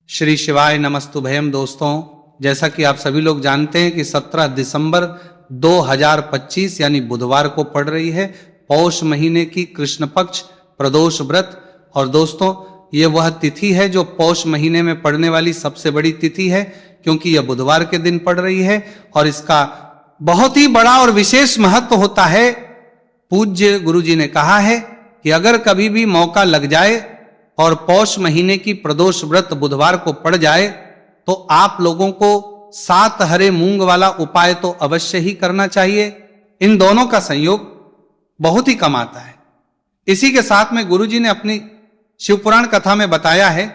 श्री शिवाय नमस्तुभयम। दोस्तों, जैसा कि आप सभी लोग जानते हैं कि 17 दिसंबर 2025 यानी बुधवार को पड़ रही है पौष महीने की कृष्ण पक्ष प्रदोष व्रत। और दोस्तों, ये वह तिथि है जो पौष महीने में पड़ने वाली सबसे बड़ी तिथि है, क्योंकि यह बुधवार के दिन पड़ रही है और इसका बहुत ही बड़ा और विशेष महत्व होता है। पूज्य गुरु जी ने कहा है कि अगर कभी भी मौका लग जाए और पौष महीने की प्रदोष व्रत बुधवार को पड़ जाए तो आप लोगों को 7 हरे मूंग वाला उपाय तो अवश्य ही करना चाहिए। इन दोनों का संयोग बहुत ही कम आता है। इसी के साथ में गुरुजी ने अपनी शिवपुराण कथा में बताया है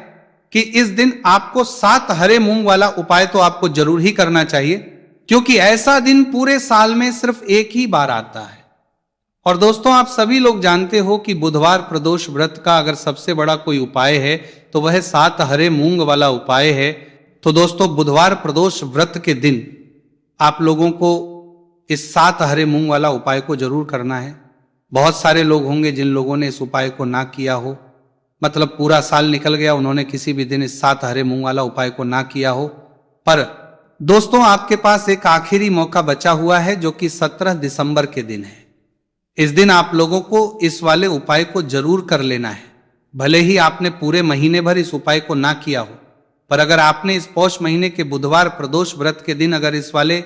कि इस दिन आपको 7 हरे मूंग वाला उपाय तो आपको जरूर ही करना चाहिए, क्योंकि ऐसा दिन पूरे साल में सिर्फ एक ही बार आता है। और दोस्तों, आप सभी लोग जानते हो कि बुधवार प्रदोष व्रत का अगर सबसे बड़ा कोई उपाय है तो वह 7 हरे मूंग वाला उपाय है। तो दोस्तों, बुधवार प्रदोष व्रत के दिन आप लोगों को इस 7 हरे मूंग वाला उपाय को जरूर करना है। बहुत सारे लोग होंगे जिन लोगों ने इस उपाय को ना किया हो, मतलब पूरा साल निकल गया, उन्होंने किसी भी दिन इस 7 हरे मूंग वाला उपाय को ना किया हो। पर दोस्तों, आपके पास एक आखिरी मौका बचा हुआ है जो कि 17 दिसंबर के दिन है। इस दिन आप लोगों को इस वाले उपाय को जरूर कर लेना है। भले ही आपने पूरे महीने भर इस उपाय को ना किया हो, पर अगर आपने इस पौष महीने के बुधवार प्रदोष व्रत के दिन अगर इस वाले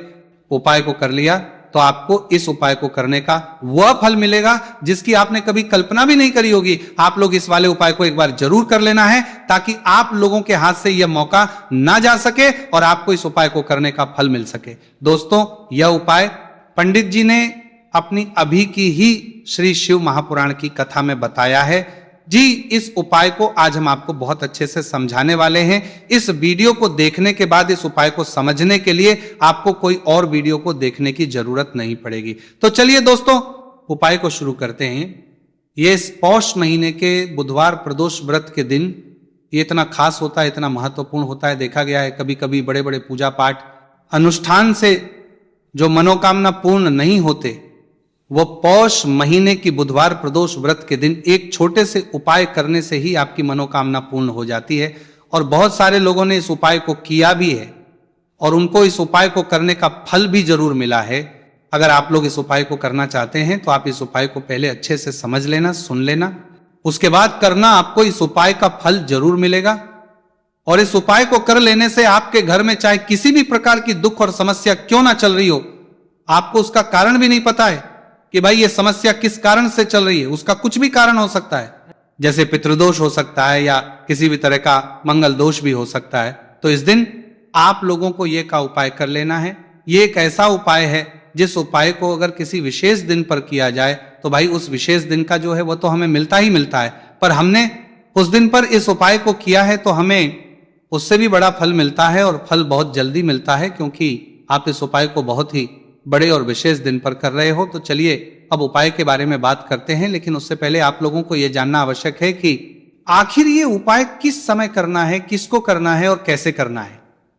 उपाय को कर लिया तो आपको इस उपाय को करने का वह फल मिलेगा जिसकी आपने कभी कल्पना भी नहीं करी होगी। आप लोग इस वाले उपाय को एक बार जरूर कर लेना है, ताकि आप लोगों के हाथ से यह मौका ना जा सके और आपको इस उपाय को करने का फल मिल सके। दोस्तों, यह उपाय पंडित जी ने अपनी अभी की ही श्री शिव महापुराण की कथा में बताया है जी। इस उपाय को आज हम आपको बहुत अच्छे से समझाने वाले हैं। इस वीडियो को देखने के बाद इस उपाय को समझने के लिए आपको कोई और वीडियो को देखने की जरूरत नहीं पड़ेगी। तो चलिए दोस्तों, उपाय को शुरू करते हैं। ये इस पौष महीने के बुधवार प्रदोष व्रत के दिन ये इतना खास होता है, इतना महत्वपूर्ण होता है। देखा गया है कभी कभी बड़े बड़े पूजा पाठ अनुष्ठान से जो मनोकामना पूर्ण नहीं होते, वो पौष महीने की बुधवार प्रदोष व्रत के दिन एक छोटे से उपाय करने से ही आपकी मनोकामना पूर्ण हो जाती है। और बहुत सारे लोगों ने इस उपाय को किया भी है और उनको इस उपाय को करने का फल भी जरूर मिला है। अगर आप लोग इस उपाय को करना चाहते हैं तो आप इस उपाय को पहले अच्छे से समझ लेना, सुन लेना, उसके बाद करना। आपको इस उपाय का फल जरूर मिलेगा। और इस उपाय को कर लेने से आपके घर में चाहे किसी भी प्रकार की दुख और समस्या क्यों ना चल रही हो, आपको उसका कारण भी नहीं पता है कि भाई ये समस्या किस कारण से चल रही है। उसका कुछ भी कारण हो सकता है, जैसे पितृदोष हो सकता है या किसी भी तरह का मंगल दोष भी हो सकता है। तो इस दिन आप लोगों को ये का उपाय कर लेना है। ये एक ऐसा उपाय है जिस उपाय को अगर किसी विशेष दिन पर किया जाए तो भाई उस विशेष दिन का जो है वो तो हमें मिलता ही मिलता है। पर हमने उस दिन पर इस उपाय को किया है तो हमें उससे भी बड़ा फल मिलता है, और फल बहुत जल्दी मिलता है, क्योंकि आप इस उपाय को बहुत ही बड़े और विशेष दिन पर कर रहे हो। तो चलिए अब उपाय के बारे में बात करते हैं, लेकिन उससे पहले आप लोगों को यह जानना आवश्यक है कि आखिर ये उपाय किस समय करना है, किसको करना है और कैसे करना है।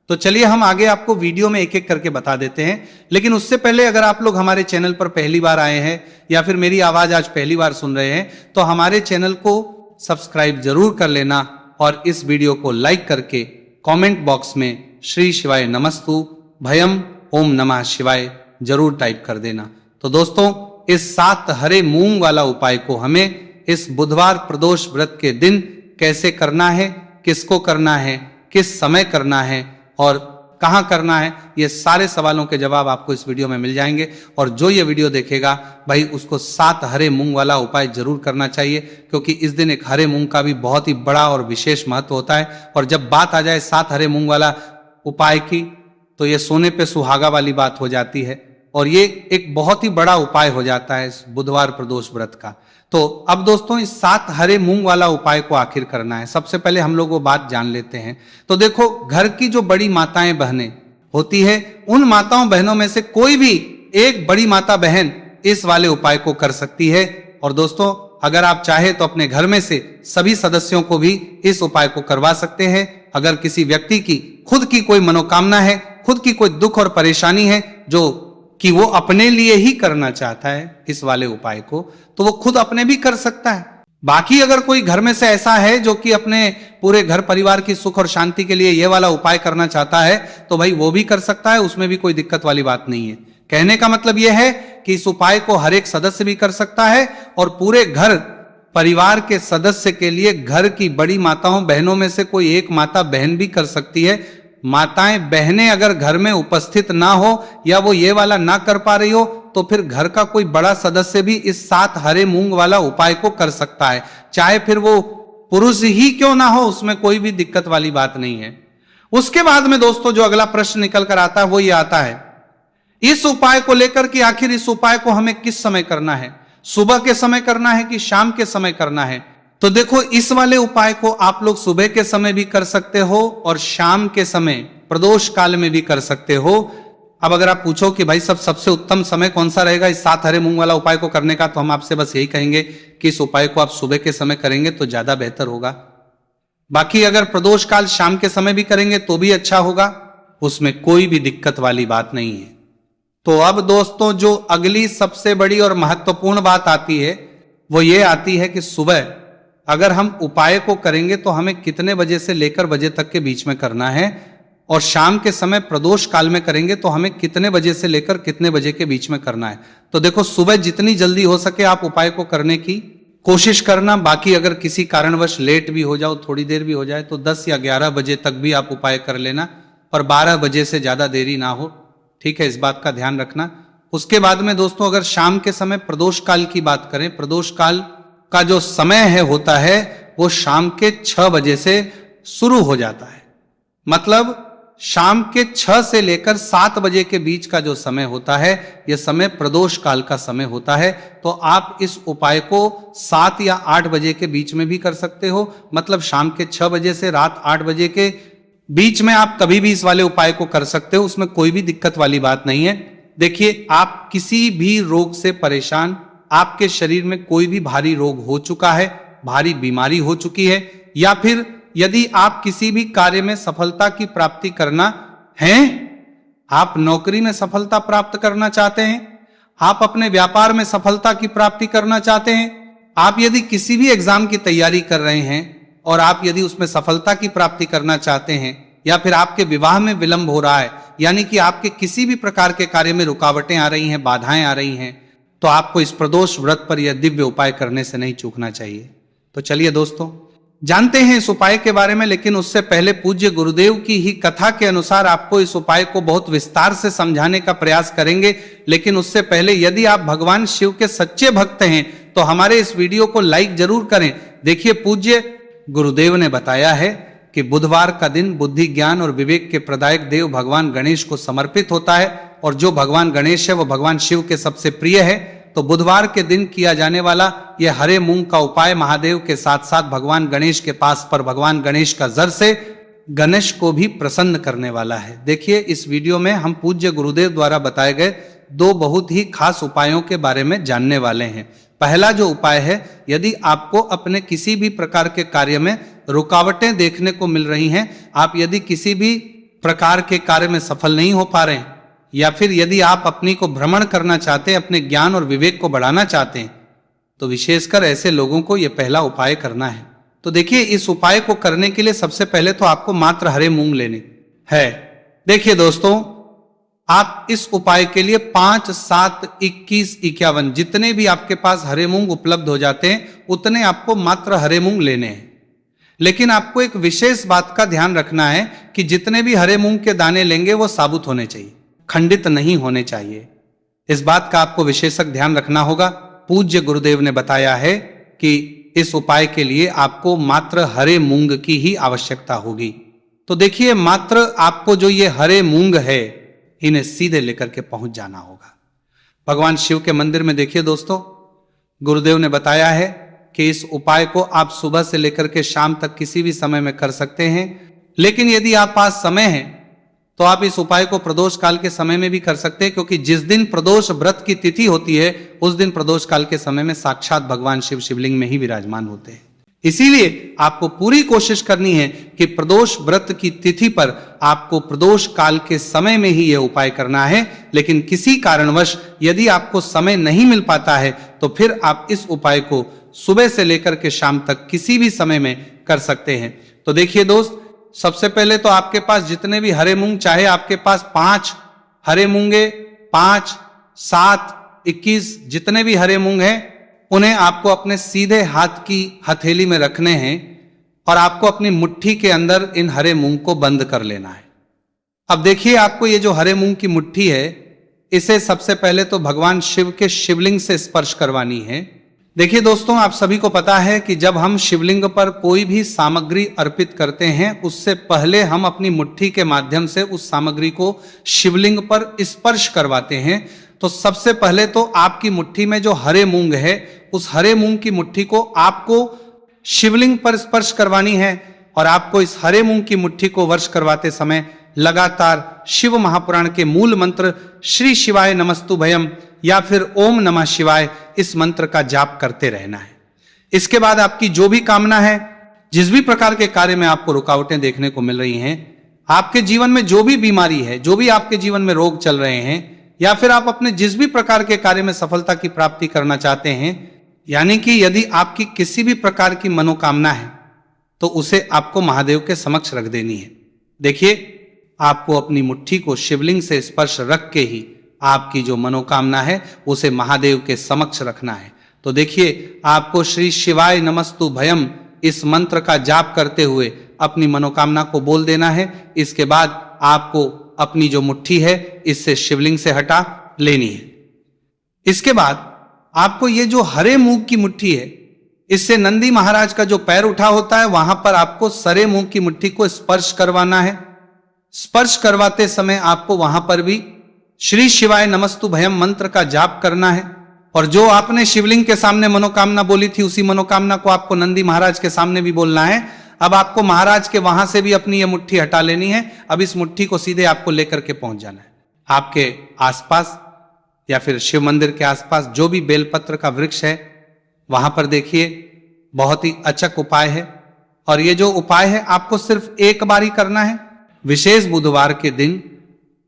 तो चलिए हम आगे आपको वीडियो में एक एक करके बता देते हैं। लेकिन उससे पहले अगर आप लोग हमारे चैनल पर पहली बार आए हैं या फिर मेरी आवाज आज पहली बार सुन रहे हैं तो हमारे चैनल को सब्सक्राइब जरूर कर लेना और इस वीडियो को लाइक करके कमेंट बॉक्स में श्री शिवाय नमस्तु भयम ओम नमः शिवाय जरूर टाइप कर देना। तो दोस्तों, इस 7 हरे मूंग वाला उपाय को हमें इस बुधवार प्रदोष व्रत के दिन कैसे करना है, किसको करना है, किस समय करना है और कहां करना है, ये सारे सवालों के जवाब आपको इस वीडियो में मिल जाएंगे। और जो ये वीडियो देखेगा भाई उसको 7 हरे मूंग वाला उपाय जरूर करना चाहिए, क्योंकि इस दिन एक हरे मूंग का भी बहुत ही बड़ा और विशेष महत्व होता है। और जब बात आ जाए 7 हरे मूंग वाला उपाय की तो ये सोने पे सुहागा वाली बात हो जाती है और ये एक बहुत ही बड़ा उपाय हो जाता है इस बुधवार प्रदोष व्रत का। तो अब दोस्तों, इस 7 हरे मूंग वाला उपाय को आखिर करना है। सबसे पहले हम लोग वो बात जान लेते हैं। तो देखो, घर की जो बड़ी माताएं बहनें होती है, उन माताओं बहनों में से कोई भी एक बड़ी माता बहन इस वाले उपाय को कर सकती है। और दोस्तों, अगर आप चाहे तो अपने घर में से सभी सदस्यों को भी इस उपाय को करवा सकते हैं। अगर किसी व्यक्ति की खुद की कोई मनोकामना है, खुद की कोई दुख और परेशानी है जो कि वो अपने लिए ही करना चाहता है इस वाले उपाय को, तो वो खुद अपने भी कर सकता है। बाकी अगर कोई घर में से ऐसा है जो कि अपने पूरे घर परिवार की सुख और शांति के लिए ये वाला उपाय करना चाहता है तो भाई वो भी कर सकता है, उसमें भी कोई दिक्कत वाली बात नहीं है। कहने का मतलब यह है कि इस उपाय को हर एक सदस्य भी कर सकता है और पूरे घर परिवार के सदस्य के लिए घर की बड़ी माताओं बहनों में से कोई एक माता बहन भी कर सकती है। माताएं बहनें अगर घर में उपस्थित ना हो या वो ये वाला ना कर पा रही हो तो फिर घर का कोई बड़ा सदस्य भी इस 7 हरे मूंग वाला उपाय को कर सकता है, चाहे फिर वो पुरुष ही क्यों ना हो, उसमें कोई भी दिक्कत वाली बात नहीं है। उसके बाद में दोस्तों जो अगला प्रश्न निकल कर आता है वो ये आता है इस उपाय को लेकर कि आखिर इस उपाय को हमें किस समय करना है, सुबह के समय करना है कि शाम के समय करना है। तो देखो इस वाले उपाय को आप लोग सुबह के समय भी कर सकते हो और शाम के समय प्रदोष काल में भी कर सकते हो। अब अगर आप पूछो कि भाई सबसे उत्तम समय कौन सा रहेगा इस 7 हरे मूंग वाला उपाय को करने का, तो हम आपसे बस यही कहेंगे कि इस उपाय को आप सुबह के समय करेंगे तो ज्यादा बेहतर होगा। बाकी अगर प्रदोष काल शाम के समय भी करेंगे तो भी अच्छा होगा, उसमें कोई भी दिक्कत वाली बात नहीं है। तो अब दोस्तों जो अगली सबसे बड़ी और महत्वपूर्ण बात आती है वो ये आती है कि सुबह अगर हम उपाय को करेंगे तो हमें कितने बजे से लेकर बजे तक के बीच में करना है और शाम के समय प्रदोष काल में करेंगे तो हमें कितने बजे से लेकर कितने बजे के बीच में करना है। तो देखो सुबह जितनी जल्दी हो सके आप उपाय को करने की कोशिश करना। बाकी अगर किसी कारणवश लेट भी हो जाओ, थोड़ी देर भी हो जाए तो 10 या 11 बजे तक भी आप उपाय कर लेना और 12 बजे से ज्यादा देरी ना हो, ठीक है, इस बात का ध्यान रखना। उसके बाद में दोस्तों अगर शाम के समय प्रदोष काल की बात करें, प्रदोष काल का जो समय है होता है वो शाम के 6 बजे से शुरू हो जाता है। मतलब शाम के 6 से लेकर 7 बजे के बीच का जो समय होता है यह समय प्रदोष काल का समय होता है। तो आप इस उपाय को 7 या 8 बजे के बीच में भी कर सकते हो। मतलब शाम के 6 बजे से रात 8 बजे के बीच में आप कभी भी इस वाले उपाय को कर सकते हो, उसमें कोई भी दिक्कत वाली बात नहीं है। देखिए आप किसी भी रोग से परेशान, आपके शरीर में कोई भी भारी रोग हो चुका है, भारी बीमारी हो चुकी है, या फिर यदि आप किसी भी कार्य में सफलता की प्राप्ति करना है, आप नौकरी में सफलता प्राप्त करना चाहते हैं, आप अपने व्यापार में सफलता की प्राप्ति करना चाहते हैं, आप यदि किसी भी एग्जाम की तैयारी कर रहे हैं और आप यदि उसमें सफलता की प्राप्ति करना चाहते हैं, या फिर आपके विवाह में विलंब हो रहा है, यानी कि आपके किसी भी प्रकार के कार्य में रुकावटें आ रही हैं, बाधाएं आ रही हैं, तो आपको इस प्रदोष व्रत पर यह दिव्य उपाय करने से नहीं चूकना चाहिए। तो चलिए दोस्तों जानते हैं इस उपाय के बारे में, लेकिन उससे पहले पूज्य गुरुदेव की ही कथा के अनुसार आपको इस उपाय को बहुत विस्तार से समझाने का प्रयास करेंगे। लेकिन उससे पहले यदि आप भगवान शिव के सच्चे भक्त हैं तो हमारे इस वीडियो को लाइक जरूर करें। देखिए पूज्य गुरुदेव ने बताया है कि बुधवार का दिन बुद्धि ज्ञान और विवेक के प्रदायक देव भगवान गणेश को समर्पित होता है, और जो भगवान गणेश है वो भगवान शिव के सबसे प्रिय है। तो बुधवार के दिन किया जाने वाला यह हरे मूंग का उपाय महादेव के साथ साथ भगवान गणेश के पास पर भगवान गणेश का जर से गणेश को भी प्रसन्न करने वाला है। देखिए इस वीडियो में हम पूज्य गुरुदेव द्वारा बताए गए 2 बहुत ही खास उपायों के बारे में जानने वाले हैं। पहला जो उपाय है, यदि आपको अपने किसी भी प्रकार के कार्य में रुकावटें देखने को मिल रही हैं, आप यदि किसी भी प्रकार के कार्य में सफल नहीं हो पा रहे हैं, या फिर यदि आप अपनी को भ्रमण करना चाहते हैं, अपने ज्ञान और विवेक को बढ़ाना चाहते हैं, तो विशेषकर ऐसे लोगों को यह पहला उपाय करना है। तो देखिए इस उपाय को करने के लिए सबसे पहले तो आपको मात्र हरे मूंग लेने है। देखिए दोस्तों आप इस उपाय के लिए 5, 7, 21, 51 जितने भी आपके पास हरे मूंग उपलब्ध हो जाते हैं उतने आपको मात्र हरे मूंग लेने हैं। लेकिन आपको एक विशेष बात का ध्यान रखना है कि जितने भी हरे मूंग के दाने लेंगे वो साबुत होने चाहिए, खंडित नहीं होने चाहिए। इस बात का आपको विशेषक ध्यान रखना होगा। पूज्य गुरुदेव ने बताया है कि इस उपाय के लिए आपको मात्र हरे मूंग की ही आवश्यकता होगी। तो देखिए मात्र आपको जो ये हरे मूंग है इन्हें सीधे लेकर के पहुंच जाना होगा भगवान शिव के मंदिर में। देखिए दोस्तों गुरुदेव ने बताया है कि इस उपाय को आप सुबह से लेकर के शाम तक किसी भी समय में कर सकते हैं। लेकिन यदि आप पास समय है तो आप इस उपाय को प्रदोष काल के समय में भी कर सकते हैं, क्योंकि जिस दिन प्रदोष व्रत की तिथि होती है उस दिन प्रदोष काल के समय में साक्षात भगवान शिव शिवलिंग में ही विराजमान होते हैं। इसीलिए आपको पूरी कोशिश करनी है कि प्रदोष व्रत की तिथि पर आपको प्रदोष काल के समय में ही यह उपाय करना है। लेकिन किसी कारणवश यदि आपको समय नहीं मिल पाता है तो फिर आप इस उपाय को सुबह से लेकर के शाम तक किसी भी समय में कर सकते हैं। तो देखिए दोस्त, सबसे पहले तो आपके पास जितने भी हरे मूंग, चाहे आपके पास 5 हरे मूंगे, 5, 7, 21 जितने भी हरे मूंग हैं, उन्हें आपको अपने सीधे हाथ की हथेली में रखने हैं और आपको अपनी मुट्ठी के अंदर इन हरे मूंग को बंद कर लेना है। अब देखिए, आपको ये जो हरे मूंग की मुट्ठी है, इसे सबसे पहले तो भगवान शिव के शिवलिंग से स्पर्श करवानी है। देखिए दोस्तों, आप सभी को पता है कि जब हम शिवलिंग पर कोई भी सामग्री अर्पित करते हैं, उससे पहले हम अपनी मुट्ठी के माध्यम से उस सामग्री को शिवलिंग पर स्पर्श करवाते हैं। तो सबसे पहले तो आपकी मुट्ठी में जो हरे मूंग है, उस हरे मूंग की मुट्ठी को आपको शिवलिंग पर स्पर्श करवानी है और आपको इस हरे मूंग की मुट्ठी को वर्ष करवाते समय लगातार शिव महापुराण के मूल मंत्र श्री शिवाय नमस्तुभयम या फिर ओम नमः शिवाय, इस मंत्र का जाप करते रहना है। इसके बाद आपकी जो भी कामना है, जिस भी प्रकार के कार्य में आपको रुकावटें देखने को मिल रही हैं, आपके जीवन में जो भी बीमारी है, जो भी आपके जीवन में रोग चल रहे हैं, या फिर आप अपने जिस भी प्रकार के कार्य में सफलता की प्राप्ति करना चाहते हैं, यानी कि यदि आपकी किसी भी प्रकार की मनोकामना है तो उसे आपको महादेव के समक्ष रख देनी है। देखिए, आपको अपनी मुट्ठी को शिवलिंग से स्पर्श रख के ही आपकी जो मनोकामना है उसे महादेव के समक्ष रखना है। तो देखिए, आपको श्री शिवाय नमस्तुभयम इस मंत्र का जाप करते हुए अपनी मनोकामना को बोल देना है। इसके बाद आपको अपनी जो मुट्ठी है इससे शिवलिंग से हटा लेनी है। इसके बाद आपको ये जो हरे मूंग की मुट्ठी है, इससे नंदी महाराज का जो पैर उठा होता है, वहां पर आपको सरे मूंग की मुट्ठी को स्पर्श करवाना है। स्पर्श करवाते समय आपको वहां पर भी श्री शिवाय नमस्तुभयम मंत्र का जाप करना है और जो आपने शिवलिंग के सामने मनोकामना बोली थी, उसी मनोकामना को आपको नंदी महाराज के सामने भी बोलना है। अब आपको महाराज के वहां से भी अपनी ये मुट्ठी हटा लेनी है। अब इस मुट्ठी को सीधे आपको लेकर के पहुंच जाना है। आपके आसपास या फिर शिव मंदिर के आसपास जो भी बेलपत्र का वृक्ष है, वहां पर देखिए, बहुत ही अचक उपाय है। और ये जो उपाय है आपको सिर्फ एक बार ही करना है। विशेष बुधवार के दिन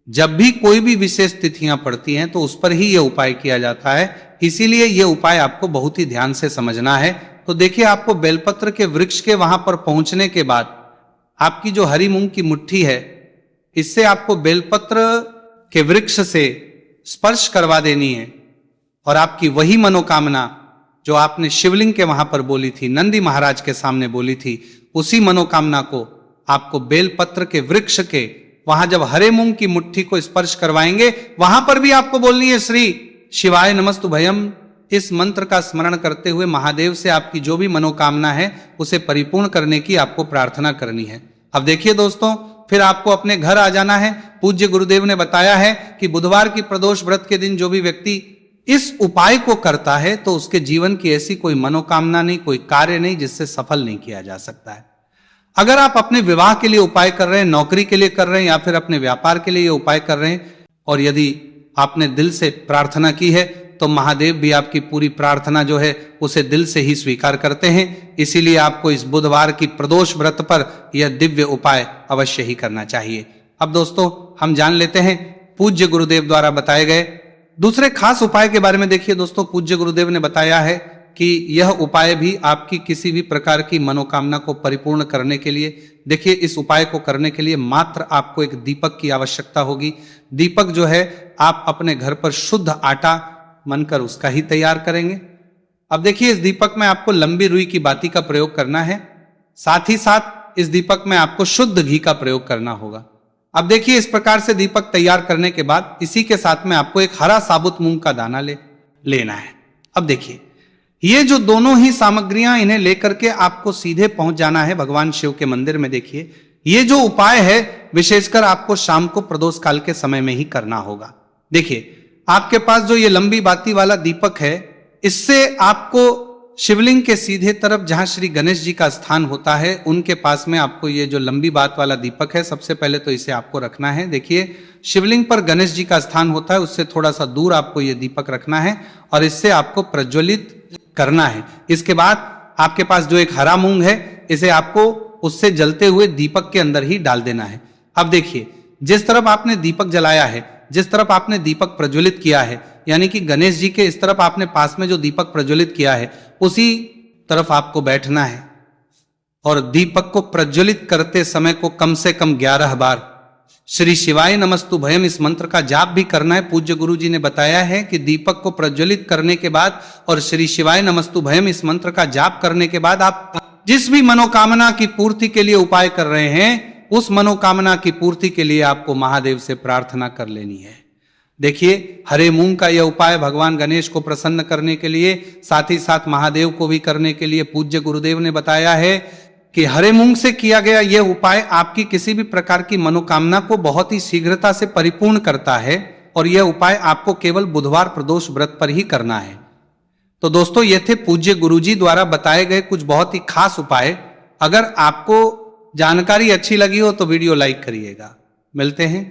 जब भी कोई भी विशेष तिथियां पड़ती हैं तो उस पर ही यह उपाय किया जाता है। इसीलिए यह उपाय आपको बहुत ही ध्यान से समझना है। तो देखिए, आपको बेलपत्र के वृक्ष के वहां पर पहुंचने के बाद आपकी जो हरी मूंग की मुट्ठी है, इससे आपको बेलपत्र के वृक्ष से स्पर्श करवा देनी है और आपकी वही मनोकामना जो आपने शिवलिंग के वहां पर बोली थी, नंदी महाराज के सामने बोली थी, उसी मनोकामना को आपको बेलपत्र के वृक्ष के वहां जब हरे मूंग की मुट्ठी को स्पर्श करवाएंगे, वहां पर भी आपको बोलनी है श्री शिवाय नमस्तुभयम। इस मंत्र का स्मरण करते हुए महादेव से आपकी जो भी मनोकामना है उसे परिपूर्ण करने की आपको प्रार्थना करनी है। अब देखिए दोस्तों, फिर आपको अपने घर आ जाना है। पूज्य गुरुदेव ने बताया है कि बुधवार की प्रदोष व्रत के दिन जो भी व्यक्ति इस उपाय को करता है तो उसके जीवन की ऐसी कोई मनोकामना नहीं, कोई कार्य नहीं जिससे सफल नहीं किया जा सकता है। अगर आप अपने विवाह के लिए उपाय कर रहे हैं, नौकरी के लिए कर रहे हैं या फिर अपने व्यापार के लिए ये उपाय कर रहे हैं और यदि आपने दिल से प्रार्थना की है तो महादेव भी आपकी पूरी प्रार्थना जो है उसे दिल से ही स्वीकार करते हैं। इसीलिए आपको इस बुधवार की प्रदोष व्रत पर यह दिव्य उपाय अवश्य ही करना चाहिए। अब दोस्तों, हम जान लेते हैं पूज्य गुरुदेव द्वारा बताए गए दूसरे खास उपाय के बारे में। देखिए दोस्तों, पूज्य गुरुदेव ने बताया है कि यह उपाय भी आपकी किसी भी प्रकार की मनोकामना को परिपूर्ण करने के लिए, देखिए, इस उपाय को करने के लिए मात्र आपको एक दीपक की आवश्यकता होगी। दीपक जो है आप अपने घर पर शुद्ध आटा मनकर उसका ही तैयार करेंगे। अब देखिए, इस दीपक में आपको लंबी रुई की बाती का प्रयोग करना है। साथ ही साथ इस दीपक में आपको शुद्ध घी का प्रयोग करना होगा। अब देखिए, इस प्रकार से दीपक तैयार करने के बाद इसी के साथ में आपको एक हरा साबुत मूंग का दाना लेना है। अब देखिए, ये जो दोनों ही सामग्रियां, इन्हें लेकर के आपको सीधे पहुंच जाना है भगवान शिव के मंदिर में। देखिए, ये जो उपाय है विशेषकर आपको शाम को प्रदोष काल के समय में ही करना होगा। देखिए, आपके पास जो ये लंबी बाती वाला दीपक है, इससे आपको शिवलिंग के सीधे तरफ जहां श्री गणेश जी का स्थान होता है, उनके पास में आपको ये जो लंबी बात वाला दीपक है, सबसे पहले तो इसे आपको रखना है। देखिए, शिवलिंग पर गणेश जी का स्थान होता है, उससे थोड़ा सा दूर आपको ये दीपक रखना है और इससे आपको प्रज्वलित करना है। इसके बाद आपके पास जो एक हरा मूंग है, इसे आपको उससे जलते हुए दीपक के अंदर ही डाल देना है। अब देखिए, जिस तरफ आपने दीपक जलाया है, जिस तरफ आपने दीपक प्रज्वलित किया है, यानी कि गणेश जी के इस तरफ आपने पास में जो दीपक प्रज्वलित किया है, उसी तरफ आपको बैठना है और दीपक को प्रज्वलित करते समय को कम से कम 11 बार श्री शिवाय नमस्तु भयम इस मंत्र का जाप भी करना है। पूज्य गुरु जी ने बताया है कि दीपक को प्रज्वलित करने के बाद और श्री शिवाय नमस्तु भयम इस मंत्र का जाप करने के बाद आप जिस भी मनोकामना की पूर्ति के लिए उपाय कर रहे हैं, उस मनोकामना की पूर्ति के लिए आपको महादेव से प्रार्थना कर लेनी है। देखिए, हरे मूंग का यह उपाय भगवान गणेश को प्रसन्न करने के लिए, साथ ही साथ महादेव को भी करने के लिए पूज्य गुरुदेव ने बताया है कि हरे मूंग से किया गया यह उपाय आपकी किसी भी प्रकार की मनोकामना को बहुत ही शीघ्रता से परिपूर्ण करता है और यह उपाय आपको केवल बुधवार प्रदोष व्रत पर ही करना है। तो दोस्तों, ये थे पूज्य गुरुजी द्वारा बताए गए कुछ बहुत ही खास उपाय। अगर आपको जानकारी अच्छी लगी हो तो वीडियो लाइक करिएगा। मिलते हैं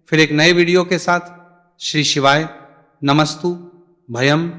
फिर एक नए वीडियो के साथ। श्री शिवाय नमस्तु भयम।